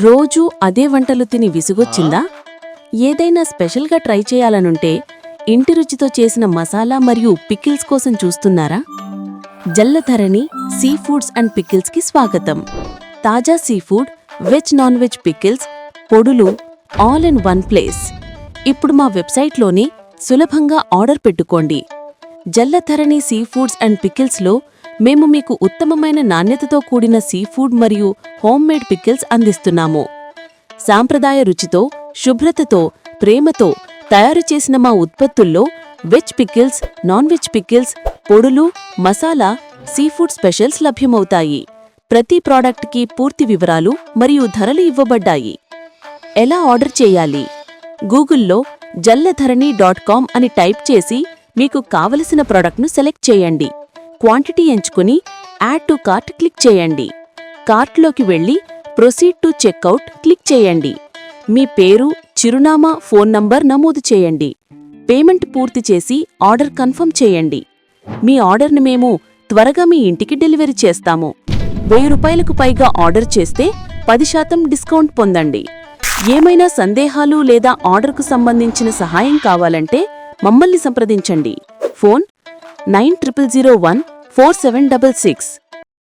రోజూ అదే వంటలు తిని విసుగొచ్చిందా? ఏదైనా స్పెషల్గా ట్రై చేయాలనుంటే ఇంటి రుచితో చేసిన మసాలా మరియు పికిల్స్ కోసం చూస్తున్నారా? జల్లధరణి సీ ఫుడ్స్ అండ్ పికిల్స్కి స్వాగతం. తాజా seafood, veg non veg pickles, పొడులు ఆల్ ఇన్ వన్ ప్లేస్. ఇప్పుడు మా వెబ్సైట్లోనే సులభంగా ఆర్డర్ పెట్టుకోండి. జల్లధరణి సీ ఫుడ్స్ అండ్ పికిల్స్లో మేము మీకు ఉత్తమమైన నాణ్యతతో కూడిన సీఫుడ్ మరియు హోమ్మేడ్ పికిల్స్ అందిస్తున్నాము. సాంప్రదాయ రుచితో, శుభ్రతతో, ప్రేమతో తయారుచేసిన మా ఉత్పత్తుల్లో veg pickles, non veg pickles, పొడులు, మసాలా, సీఫుడ్ స్పెషల్స్ లభ్యమవుతాయి. ప్రతి ప్రాడక్ట్కి పూర్తి వివరాలు మరియు ధరలు ఇవ్వబడ్డాయి. ఎలా ఆర్డర్ చేయాలి? గూగుల్లో jalladharani.com అని టైప్ చేసి మీకు కావలసిన ప్రాడక్ట్ను సెలెక్ట్ చేయండి. క్వాంటిటీ ఎంచుకుని యాడ్ టు కార్ట్ క్లిక్ చేయండి. కార్ట్లోకి వెళ్ళి ప్రొసీడ్ టు చెక్అవుట్ క్లిక్ చేయండి. మీ పేరు, చిరునామా, ఫోన్ నంబర్ నమోదు చేయండి. పేమెంట్ పూర్తి చేసి ఆర్డర్ కన్ఫర్మ్ చేయండి. మీ ఆర్డర్ని మేము త్వరగా మీ ఇంటికి డెలివరీ చేస్తాము. 1000 రూపాయలకు పైగా ఆర్డర్ చేస్తే 10% డిస్కౌంట్ పొందండి. ఏమైనా సందేహాలు లేదా ఆర్డర్కు సంబంధించిన సహాయం కావాలంటే మమ్మల్ని సంప్రదించండి. ఫోన్ 90014766.